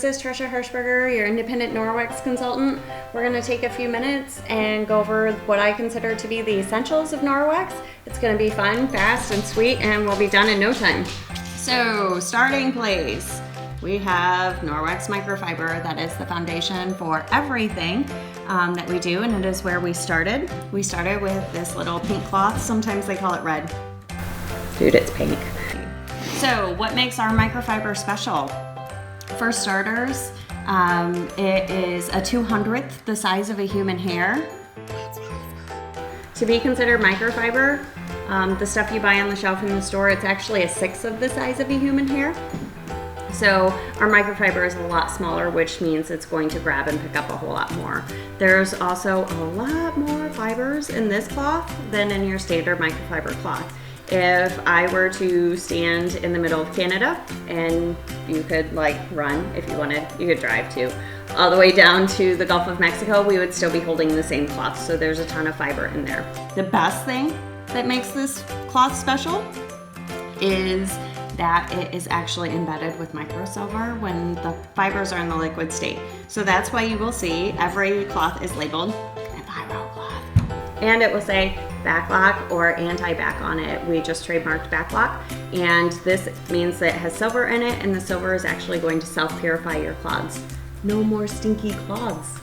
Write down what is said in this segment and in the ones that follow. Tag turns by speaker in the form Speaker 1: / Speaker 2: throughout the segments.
Speaker 1: This is Trisha Hirschberger, your independent Norwex consultant. We're going to take a few minutes and go over what I consider to be the essentials of Norwex. It's going to be fun, fast, and sweet, and we'll be done in no time. So, starting place. We have Norwex microfiber. That is the foundation for everything that we do, and it is where we started. We started with this little pink cloth. Sometimes they call it red. Dude, it's pink. So, what makes our microfiber special? For starters, it is a 200th the size of a human hair. To be considered microfiber, the stuff you buy on the shelf in the store, it's actually a sixth of the size of a human hair. So our microfiber is a lot smaller, which means it's going to grab and pick up a whole lot more. There's also a lot more fibers in this cloth than in your standard microfiber cloth. If I were to stand in the middle of Canada, and you could like run if you wanted, you could drive too, all the way down to the Gulf of Mexico, we would still be holding the same cloth. So there's a ton of fiber in there. The best thing that makes this cloth special is that it is actually embedded with microsilver when the fibers are in the liquid state. So that's why you will see every cloth is labeled Enviro cloth. And it will say backlock or anti-back on it. We just trademarked backlock, and this means that it has silver in it, and the silver is actually going to self-purify your cloths. No more stinky cloths.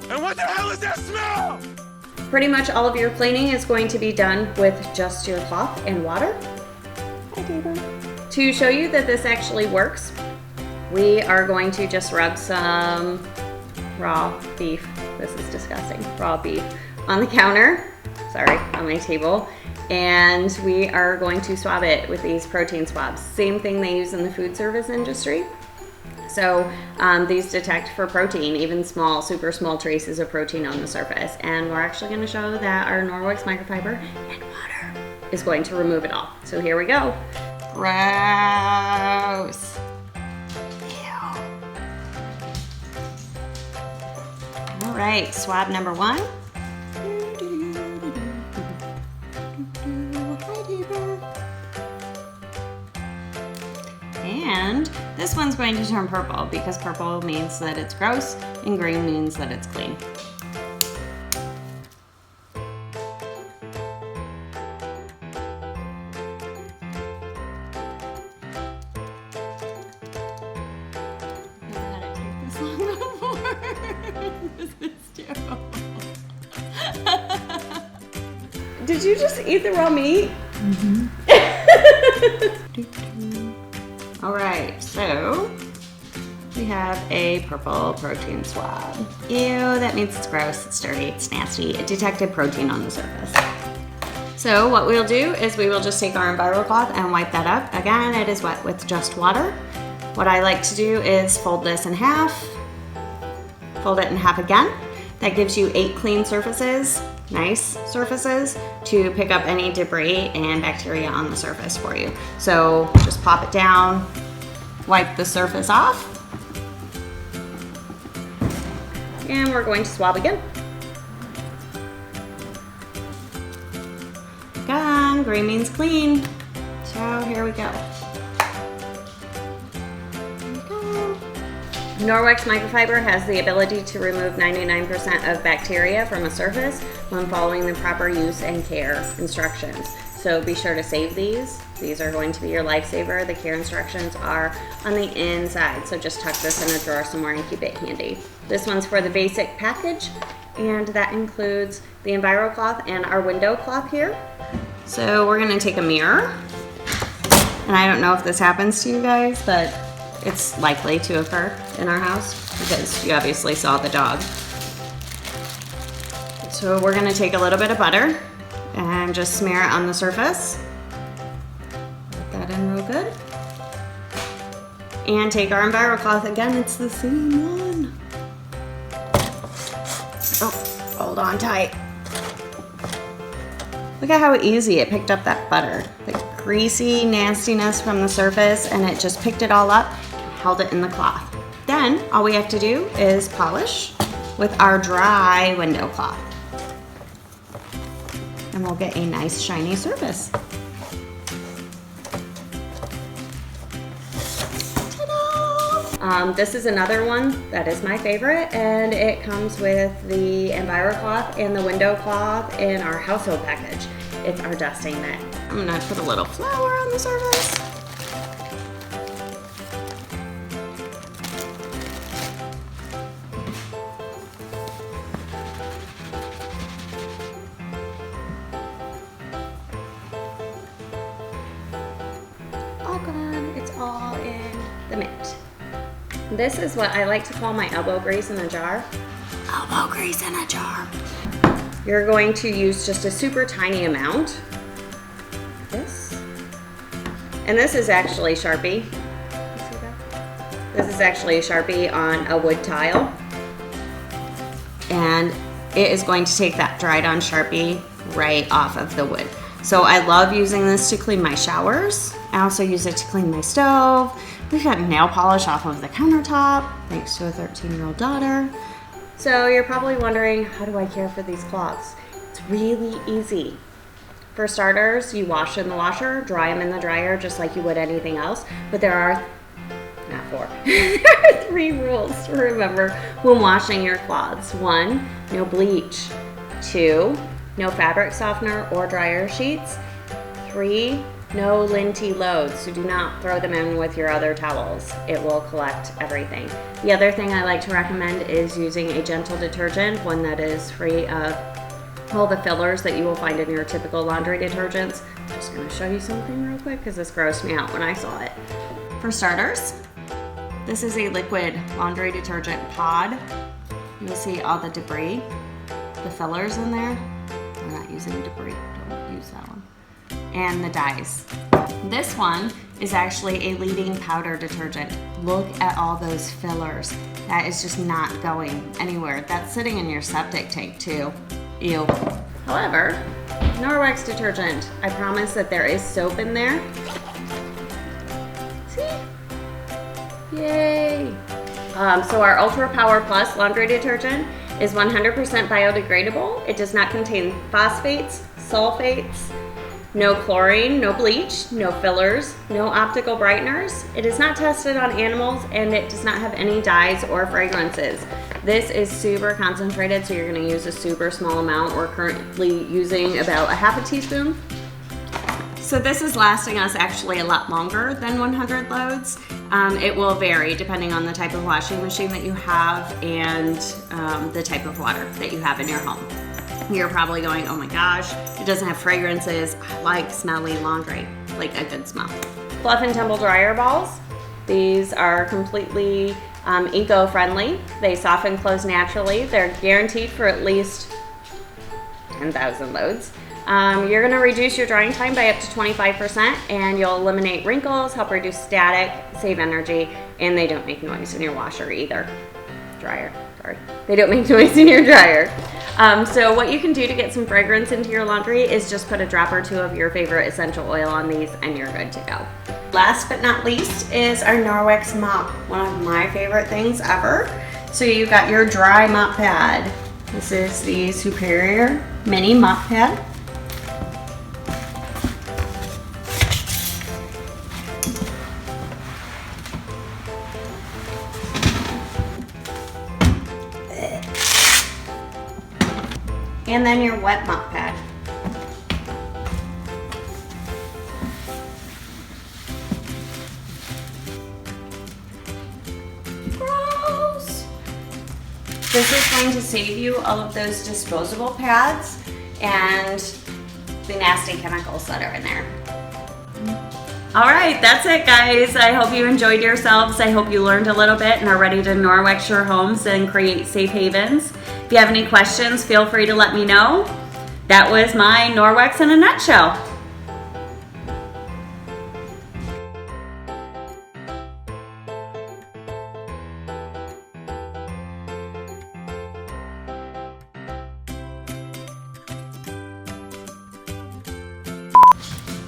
Speaker 2: And what the hell is that smell?
Speaker 1: Pretty much all of your cleaning is going to be done with just your cloth and water. To show you that this actually works, we are going to just rub some raw beef. This is disgusting. Raw beef on the counter, on my table, and we are going to swab it with these protein swabs. Same thing they use in the food service industry. So these detect for protein, even small, super small traces of protein on the surface. And we're actually going to show that our Norwex microfiber and water is going to remove it all. So here we go. Gross. Ew. All right, swab number one. And this one's going to turn purple because purple means that it's gross and green means that it's clean. Did you just eat the raw meat? Mm-hmm. All right, so we have a purple protein swab. Ew, that means it's gross, it's dirty, it's nasty. It detected protein on the surface. So what we'll do is we will just take our Enviro cloth and wipe that up. Again, it is wet with just water. What I like to do is fold this in half, fold it in half again. That gives you 8 clean surfaces, nice surfaces, to pick up any debris and bacteria on the surface for you. So just pop it down, wipe the surface off, and we're going to swab again. Again, green means clean. So here we go. Norwex microfiber has the ability to remove 99% of bacteria from a surface when following the proper use and care instructions. So be sure to save these. These are going to be your lifesaver. The care instructions are on the inside, so just tuck this in a drawer somewhere and keep it handy. This one's for the basic package, and that includes the Enviro cloth and our window cloth here. So we're gonna take a mirror, and I don't know if this happens to you guys, but it's likely to occur in our house because you obviously saw the dog. So we're gonna take a little bit of butter and just smear it on the surface. Put that in real good. And take our Enviro cloth again, it's the same one. Oh, hold on tight. Look at how easy it picked up that butter. The greasy nastiness from the surface, and it just picked it all up and held it in the cloth. Then all we have to do is polish with our dry window cloth. And we'll get a nice shiny surface. Ta-da! This is another one that is my favorite, and it comes with the EnviroCloth and the window cloth in our household package. It's our dusting mitt. I'm gonna put a little flour on the surface. All gone, it's all in the mitt. This is what I like to call my elbow grease in a jar. Elbow grease in a jar. You're going to use just a super tiny amount. This. And this is actually Sharpie. You see that? This is actually a Sharpie on a wood tile. And it is going to take that dried on Sharpie right off of the wood. So I love using this to clean my showers. I also use it to clean my stove. We've got nail polish off of the countertop, thanks to a 13-year-old daughter. So you're probably wondering, how do I care for these cloths? It's really easy. For starters, you wash in the washer, dry them in the dryer just like you would anything else. But there are, not 4, there are 3 rules to remember when washing your cloths. 1, no bleach. 2, no fabric softener or dryer sheets. 3, no linty loads, so do not throw them in with your other towels. It will collect everything. The other thing I like to recommend is using a gentle detergent, one that is free of all the fillers that you will find in your typical laundry detergents. I'm just gonna show you something real quick because this grossed me out when I saw it. For starters, this is a liquid laundry detergent pod. You'll see all the debris, the fillers in there. We're not using debris, don't use that one. And the dyes. This one is actually a leading powder detergent. Look at all those fillers. That is just not going anywhere. That's sitting in your septic tank too. Ew. However, Norwex detergent, I promise that there is soap in there. See? Yay! So our Ultra Power Plus laundry detergent is 100% biodegradable. It does not contain phosphates, sulfates, no chlorine, no bleach, no fillers, no optical brighteners. It is not tested on animals, and it does not have any dyes or fragrances. This is super concentrated, so you're gonna use a super small amount. We're currently using about a half a teaspoon. So this is lasting us actually a lot longer than 100 loads. It will vary depending on the type of washing machine that you have and the type of water that you have in your home. You're probably going, oh my gosh, it doesn't have fragrances. I like smelly laundry, like a good smell. Fluff and Tumble dryer balls. These are completely eco-friendly. They soften clothes naturally. They're guaranteed for at least 10,000 loads. You're gonna reduce your drying time by up to 25%, and you'll eliminate wrinkles, help reduce static, save energy, and they don't make noise in your washer either. Dryer, sorry. They don't make noise in your dryer. So what you can do to get some fragrance into your laundry is just put a drop or 2 of your favorite essential oil on these and you're good to go. Last but not least is our Norwex mop, one of my favorite things ever. So you got your dry mop pad. This is the Superior Mini Mop Pad. And then your wet mop pad. Gross! This is going to save you all of those disposable pads and the nasty chemicals that are in there. All right, that's it guys. I hope you enjoyed yourselves. I hope you learned a little bit and are ready to Norwex your homes and create safe havens. If you have any questions, feel free to let me know. That was my Norwex in a nutshell.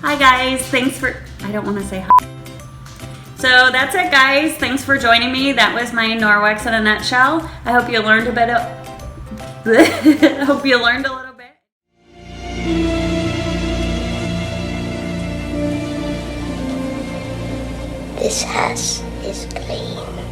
Speaker 1: Hi guys, thanks for, I don't want to say hi. So that's it guys, thanks for joining me. That was my Norwex in a nutshell. I hope you learned a bit of, I hope you learned a little bit.
Speaker 3: This house is clean.